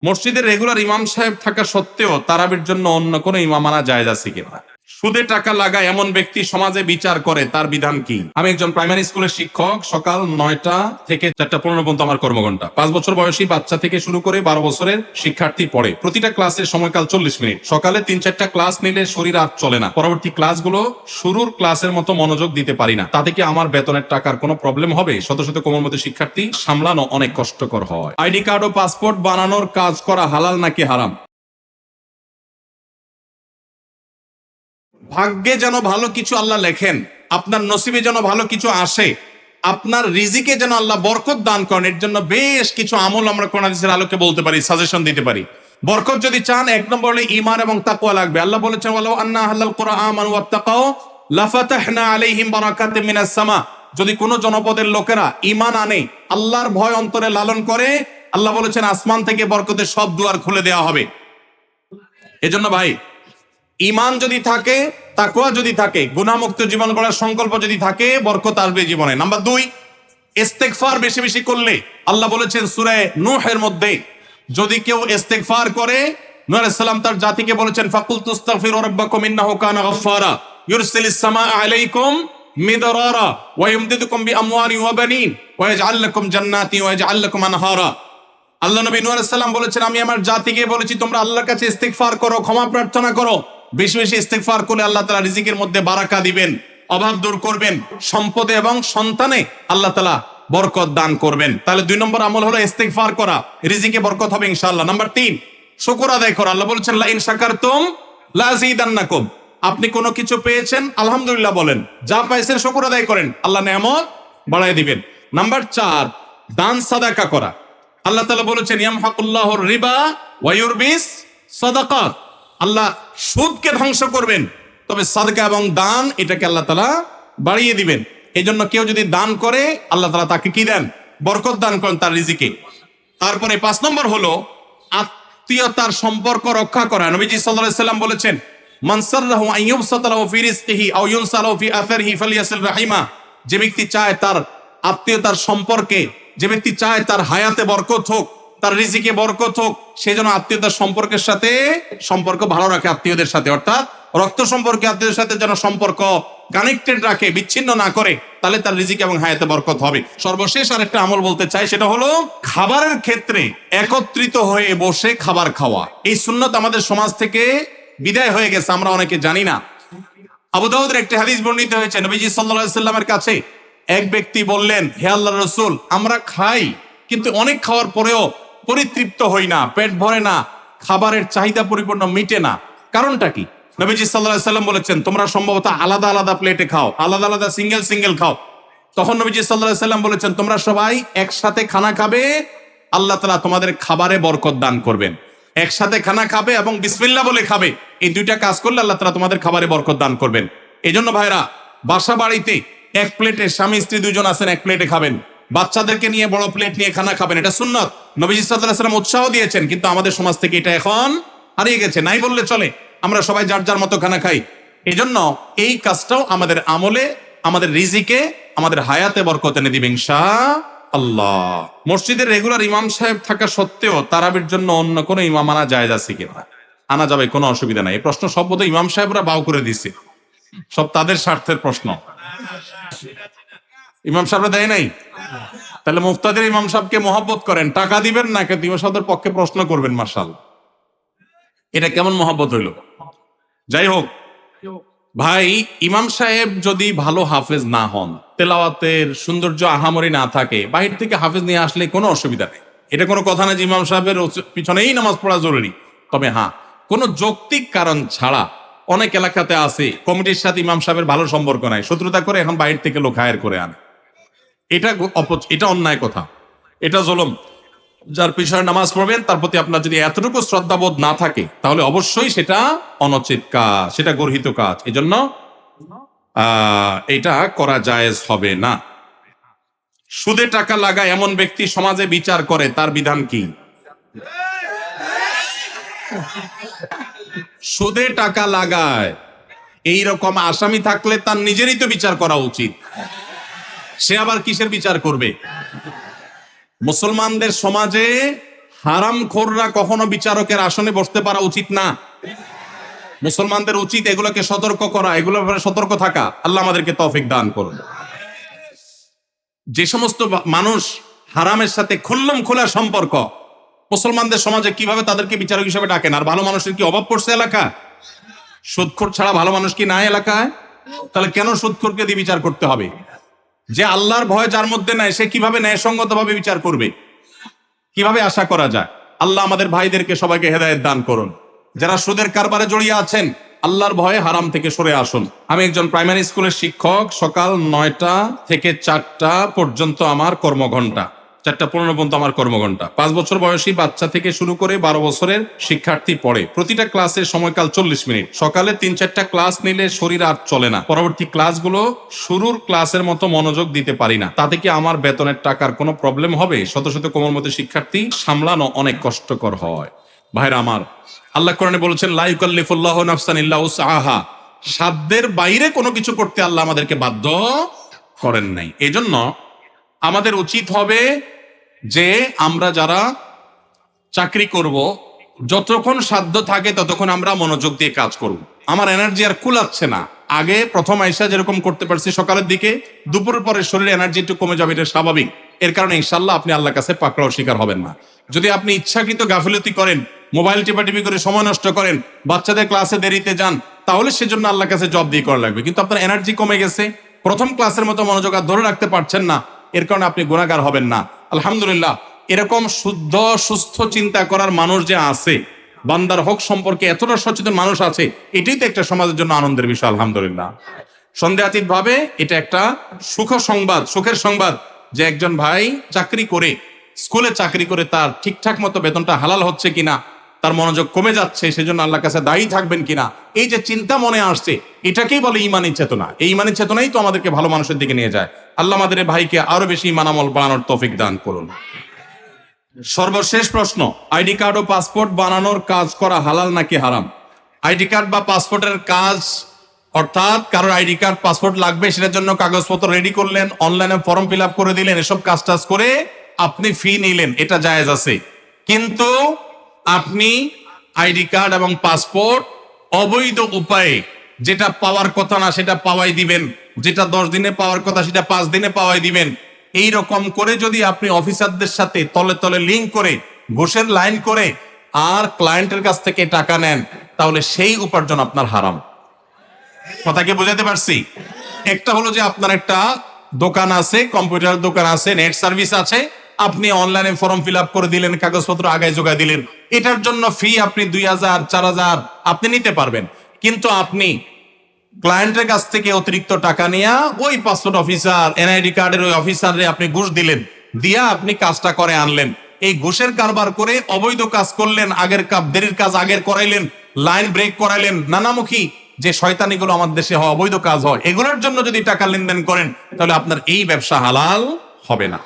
মসজিদের রেগুলার ইমাম সাহেব থাকা সত্ত্বেও তারাবির জন্য অন্য কোনো ইমাম আনা জায়েজ আছে কিনা? সুদে টাকা লাগায় এমন ব্যক্তি সমাজে বিচার করে, তার বিধান কি? আমি একজন প্রাইমারি স্কুলের শিক্ষক। সকাল 9টা থেকে 4টা 15 পর্যন্ত আমার কর্মঘণ্টা। 5 বছর বয়সী বাচ্চা থেকে শুরু করে 12 বছরের শিক্ষার্থী পড়ে। প্রতিটা ক্লাসের সময়কাল 40 মিনিট। সকালে 3-4টা ক্লাস নিলে শরীর আর চলে না। পরবর্তী ক্লাসগুলো শুরুর ক্লাসের মতো মনোযোগ দিতে পারি না। তাতে কি আমার বেতনের টাকার কোনো প্রবলেম হবে? শত শত কোমলমতি শিক্ষার্থী সামলানো অনেক কষ্টকর হয়। আইডি কার্ড ও পাসপোর্ট বানানোর কাজ করা হালাল নাকি হারাম? ভাগ্যে যেন ভালো কিছু আল্লাহ লেখেন, আপনার নসিবে যেন ভালো কিছু আসে, আপনার রিজিকে যেন আল্লাহ বরকত দান করেন, এর জন্য বেশ কিছু আমল আমরা কোরআন হাদিসের আলোকে বলতে পারি, সাজেশন দিতে পারি। বরকত যদি চান, 1 নম্বর হলো ঈমান এবং তাকওয়া লাগবে। আল্লাহ বলেছেন ওয়ালাউ আন্না আহলাল কুরআ আমানু ওয়াত্তাকাও লাফাতাহনা আলাইহিম বারাকাতিম মিনাস সামা। যদি কোনো জনপদের লোকেরা ঈমান আনে, আল্লাহর ভয় অন্তরে লালন করে, আল্লাহ বলেছেন আসমান থেকে বরকতের সব দুয়ার খুলে দেওয়া হবে। এজন্য ভাই, ঈমান যদি থাকে, তাকওয়া যদি থাকে, গুনাহমুক্ত জীবন গড়ার সংকল্প যদি থাকে, বরকত আসবে জীবনে। নাম্বার 2, ইস্তেগফার বেশি বেশি করলে। আল্লাহ বলেছেন সূরা নূহের মধ্যে, যদি কেউ ইস্তেগফার করে, নূহ আলাইহিস সালাম তার জাতিকে বলেছেন ফাকুল তুস্তাগফিরু রাব্বাকুম ইন্নাহু কানা গাফফারা ইউরসিলিস সামাআ আলাইকুম মিদরারা ওয়া ইমদিদুকুম বিআমওয়ালিন ওয়া বানিন ওয়া ইয়াজআল লাকুম জান্নাতিন ওয়া ইয়াজআল লাকুম আনহারা। আল্লাহ নবী নূহ আলাইহিস সালাম বলেছেন, আমি আমার জাতিকে বলেছি তোমরা আল্লাহর কাছে ইস্তেগফার করো, ক্ষমা প্রার্থনা করো। বেশি বেশি ইস্তেগফার করলে আল্লাহ তাআলা রিজিকের মধ্যে বারাকা দিবেন, অভাব দূর করবেন, সম্পদে এবং সন্তানে আল্লাহ তাআলা বরকত দান করবেন। তাহলে 2 নম্বর আমল হলো ইস্তেগফার করা, রিজিকে বরকত হবে ইনশাআল্লাহ। নাম্বার 3, শুকর আদায় করা। আল্লাহ বলেছেন লা ইন শাকারতুম লা আযীদান্নাকুম। আপনি কোনো কিছু পেয়েছেন, আলহামদুলিল্লাহ বলেন, যা পাইছেন শুকর আদায় করেন, আল্লাহ নেয়ামত বাড়ায় দিবেন। নাম্বার 4, দান সাদাকা করা। আল্লাহ তাআলা বলেছেন ইয়ামহাকুল্লাহুর রিবা ওয়া ইউরবিস সাদাকাত। আল্লাহ সুদকে ধ্বংস করবেন, তবে সাদকা এবং দান এটাকে আল্লাহ তাআলা বাড়িয়ে দিবেন। এই জন্য কেউ যদি দান করে, আল্লাহ তাআলা তাকে কি দেন? বরকত দান করেন তার রিজিকে। তারপরে 5 নম্বর হলো আত্মীয়তার সম্পর্ক রক্ষা করা। নবীজি সাল্লাল্লাহু আলাইহি সাল্লাম বলেছেন মান সাররাহু আন ইউবসাতা লাহু ফি রিজকিহি আও ইউনসা লাহু ফি আসারিহি ফালিয়াসিল রাহিমা। যে ব্যক্তি চায় তার আত্মীয়তার সম্পর্কে, যে ব্যক্তি চায় তার হায়াতে বরকত হোক, তার রিজিকে বরকত হোক, সে যেন আত্মীয়তার সম্পর্কের সাথে সম্পর্ক ভালো রাখে, আত্মীয়দের সাথে, অর্থাৎ রক্ত সম্পর্কে আত্মীয়দের সাথে যেন সম্পর্ক কানেক্টেড রাখে, বিচ্ছিন্ন না করে, তাহলে তার রিজিক এবং হায়াতে বরকত হবে। সর্বশেষ আরেকটা আমল বলতে চাই, সেটা হলো খাবারের ক্ষেত্রে একত্রিত হয়ে বসে খাবার খাওয়া। এই সুন্নত আমাদের সমাজ থেকে বিদায় হয়ে গেছে, আমরা অনেকে জানি না। আবু দাউদের একটি হাদিস বর্ণিত হয়েছে, নবীজি সাল্লাল্লাহু আলাইহি সাল্লামের কাছে এক ব্যক্তি বললেন, হে আল্লাহর রাসূল, আমরা খাই কিন্তু অনেক খাওয়ার পরেও পরিতৃপ্ত হই না, পেট ভরে না, খাবারের চাহিদা পরিপূর্ণ মিটে না, কারণটা কি? নবীজি সাল্লাল্লাহু আলাইহি সাল্লাম বলেছেন তোমরা সম্ভবত আলাদা আলাদা প্লেটে খাও, আলাদা আলাদা সিঙ্গেল সিঙ্গেল খাও। তখন নবীজি সাল্লাল্লাহু আলাইহি সাল্লাম বলেছেন তোমরা সবাই একসাথে খানা খাবে, আল্লাহ তাআলা তোমাদের খাবারে বরকত দান করবেন। একসাথে খানা খাবে এবং বিসমিল্লাহ বলে খাবে, এই 2টা কাজ করলে আল্লাহ তাআলা তোমাদের খাবারে বরকত দান করবেন। এই জন্য ভাইরা, বাসা বাড়িতে এক প্লেটে স্বামী স্ত্রী 2 জন আছেন, এক প্লেটে খাবেন। বাচ্চাদেরকে নিয়ে বড় প্লেট নিয়ে খানা খাবেন, এটা সুন্নত। নবীজি সাল্লাল্লাহু আলাইহি ওয়াসাল্লাম উৎসাহ দিয়েছেন, কিন্তু আমাদের সমাজ থেকে এটা এখন হারিয়ে গেছে, নাই বললে চলে। আমরা সবাই যার যার মতো খানা খাই। এই জন্য এই কাজটাও আমাদের আমলে, আমাদের রিজিকে, আমাদের হায়াতে বরকত এনে দিবে ইনশাআল্লাহ। মসজিদের রেগুলার ইমাম সাহেব থাকা সত্ত্বেও তারাবির জন্য অন্য কোনো ইমাম আনা জায়েজ আছে কিনা? আনা যাবে, কোনো অসুবিধা নাই। এই প্রশ্ন সব বোধহয় ইমাম সাহেবরা বাউ করে দিছে, সব তাদের স্বার্থের প্রশ্ন। ইমাম সাহেবরা দেয় নাই? তাহলে মুফতাদের ইমাম সাহেবকে মহব্বত করেন, টাকা দিবেন না, কিন্তু ইমাম সাহেবের পক্ষে প্রশ্ন করবেন। মাশাআল্লাহ, এটা কেমন মহব্বত হইল? যাই হোক ভাই, ইমাম সাহেব যদি ভালো হাফেজ না হন, তেলাওয়াতের সৌন্দর্য আহামরি না থাকে, বাহির থেকে হাফেজ নিয়ে আসলে কোনো অসুবিধা নেই। এটা কোনো কথা না যে ইমাম সাহেবের পিছনেই নামাজ পড়া জরুরি। তবে হ্যাঁ, কোনো যৌক্তিক কারণ ছাড়া অনেক এলাকাতে আছে কমিটির সাথে ইমাম সাহেবের ভালো সম্পর্ক নাই, শত্রুতা করে এখন বাহির থেকে লোক হায়ার করে আনে। এটা অন্যায় কথা, এটা জুলুম। যার পিছনে নামাজ পড়বেন তার প্রতি আপনার যদি এতটুকু শ্রদ্ধাবোধ না থাকে, তাহলে অবশ্যই সেটা অনুচিত কাজ, সেটা গর্হিত কাজ। এজন্য এটা করা জায়েজ হবে না। সুদে টাকা লাগায় এমন ব্যক্তি সমাজে বিচার করে, তার বিধান কি? সুদে টাকা লাগায় এইরকম আসামি থাকলে তার নিজেরই তো বিচার করা উচিত, সে আবার কিসের বিচার করবে? মুসলমানদের সমাজে হারামখোররা কখনো বিচারকের আসনে বসতে পারা উচিত না। মুসলমানদের উচিত এগুলোকে সতর্ক করা, এগুলোর ব্যাপারে সতর্ক থাকা। আল্লাহ আমাদেরকে তৌফিক দান করুন। যে সমস্ত মানুষ হারামের সাথে খুল্লম খোলা সম্পর্ক, মুসলমানদের সমাজে কিভাবে তাদেরকে বিচারক হিসেবে ডাকেন? আর ভালো মানুষের কি অভাব পড়ছে এলাকা? সুদখোর ছাড়া ভালো মানুষ কি নাই এলাকায়? তাহলে কেন সুদখোরকে দিয়ে বিচার করতে হবে? যে আল্লাহর ভয় যার মধ্যে নাই, সে কিভাবে ন্যায়সঙ্গত ভাবে বিচার করবে? কিভাবে আশা করা যায়? আল্লাহ আমাদের ভাইদেরকে সবাইকে হেদায়েত দান করুন। যারা সুদের কারবারে জড়িয়ে আছেন, আল্লাহর ভয়ে হারাম থেকে সরে আসুন। আমি একজন প্রাইমারি স্কুলের শিক্ষক। সকাল 9টা থেকে 4টা পর্যন্ত আমার কর্মঘণ্টা, 4:15 পর্যন্ত আমার কর্মঘণ্টা। 5 বছর বয়সী বাচ্চা থেকে শুরু করে 12 বছরের শিক্ষার্থী পড়ে। প্রতিটা ক্লাসের সময়কাল 40 মিনিট। সকালে 3-4টা ক্লাস নিলে শরীর আর চলে না। পরবর্তী ক্লাসগুলো শুরুর ক্লাসের মতো মনোযোগ দিতে পারি না। তাতে কি আমার বেতনের টাকার কোনো প্রবলেম হবে? শত শত কোমলমতি শিক্ষার্থী সামলানো অনেক কষ্টকর হয়। ভাইরা আমার, আল্লাহ কোরআনে বলেছেন, লা ইউকাল্লিফুল্লাহু নাফসান ইল্লা উসআহা। সাধ্যের বাইরে কোনো কিছু করতে আল্লাহ আমাদেরকে বাধ্য করেন নাই। এজন্য আমাদের উচিত হবে যে আমরা যারা চাকরি করব, যতক্ষণ সাধ্য থাকে ততক্ষণ আমরা মনোযোগ দিয়ে কাজ করব। আমার এনার্জি আর কুলাচ্ছে না। আগে প্রথম আইসা যেরকম করতে পারছি সকালের দিকে, দুপুরের পরে শরীরে এনার্জি একটু কমে যাবে, এটা স্বাভাবিক। এর কারণে ইনশাল্লাহ আপনি আল্লাহর কাছে পাকড়াও শিকার হবেন না। যদি আপনি ইচ্ছাকৃত গাফিলতি করেন, মোবাইল টিপাটিপি করে সময় নষ্ট করেন, বাচ্চাদের ক্লাসে দেরিতে যান, তাহলে সেজন্য আল্লাহর কাছে জব দিয়ে করা লাগবে। কিন্তু আপনার এনার্জি কমে গেছে, প্রথম ক্লাসের মতো মনোযোগ আর ধরে রাখতে পারছেন না, এর কারণে আপনি গুনাহগার হবেন না। আলহামদুলিল্লাহ, এরকম শুদ্ধ সুস্থ চিন্তা করার মানুষ যে আছে, বান্দার হক সম্পর্কে এতটা সচেতন মানুষ আছে, এটাই তো একটা সমাজের জন্য আনন্দের বিষয়। আলহামদুলিল্লাহ, সন্দেহাতীত ভাবে এটা একটা সুখের সংবাদ যে একজন ভাই চাকরি করে, স্কুলে চাকরি করে তার ঠিকঠাক মতো বেতনটা হালাল হচ্ছে কিনা, তার মনোযোগ কমে যাচ্ছে, সেজন্য আল্লাহর কাছে দায়ী থাকবেন কিনা, এই যে চিন্তা মনে আসছে, এটাকেই বলে ইমানি চেতনা। এই ইমানি চেতনাই তো আমাদেরকে ভালো মানুষের দিকে নিয়ে যায়। আল্লাহ আমাদের ভাইকে আরো বেশি ইমান আমল বানানোর তৌফিক দান করুন। সর্বশেষ প্রশ্ন, আইডি কার্ড ও পাসপোর্ট বানানোর কাজ করা হালাল নাকি হারাম? আইডি কার্ড বা পাসপোর্টের কাজ, অর্থাৎ কারোর আইডি কার্ড পাসপোর্ট লাগবে, সেটার জন্য কাগজপত্র রেডি করলেন, অনলাইনে ফর্ম ফিল আপ করে দিলেন, এসব কাজ টাজ করে আপনি ফি নিলেন, এটা জায়েজ আছে। কিন্তু আপনি আইডি কার্ড এবং পাসপোর্ট অবৈধ উপায়ে যেটা পাওয়ার কথা না সেটা পাওয়াই দিবেন, যেটা 10 দিনে পাওয়ার কথা সেটা 5 দিনে পাওয়াই দিবেন। এই রকম করে যদি আপনি অফিসারদের সাথে তলে তলে লিঙ্ক করে, ঘুষের লাইন করে আর ক্লায়েন্টের কাছ থেকে টাকা নেন, তাহলে সেই উপার্জন আপনার হারাম। কথা কি বুঝাতে পারছি? একটা হলো যে আপনার একটা দোকান আছে, কম্পিউটার দোকান আছে, নেট সার্ভিস আছে, আপনি অনলাইনে ফর্ম ফিল আপ করে দিলেন, কাগজপত্র আগায় জোগাড় দিলেন, এটার জন্য ফি আপনি 2000 4000 আপনি নিতে পারবেন। কিন্তু আপনি ক্লায়েন্টের কাছ থেকে অতিরিক্ত টাকা নিয়ে ওই পাসপোর্ট অফিসার, এনআইডি কার্ডের ওই অফিসারে আপনি ঘুষ দিলেন, দিয়া আপনি কাজটা করে আনলেন। এই ঘুষের কারবার করে অবৈধ কাজ করলেন, আগের কাজ দেরির কাজ আগের করাইলেন, লাইন ব্রেক করাইলেন, নানামুখী যে শয়তানিগুলো আমাদের দেশে হয়, অবৈধ কাজ হয়, এগুলোর জন্য যদি টাকা লেনদেন করেন, তাহলে আপনার এই ব্যবসা হালাল হবে না।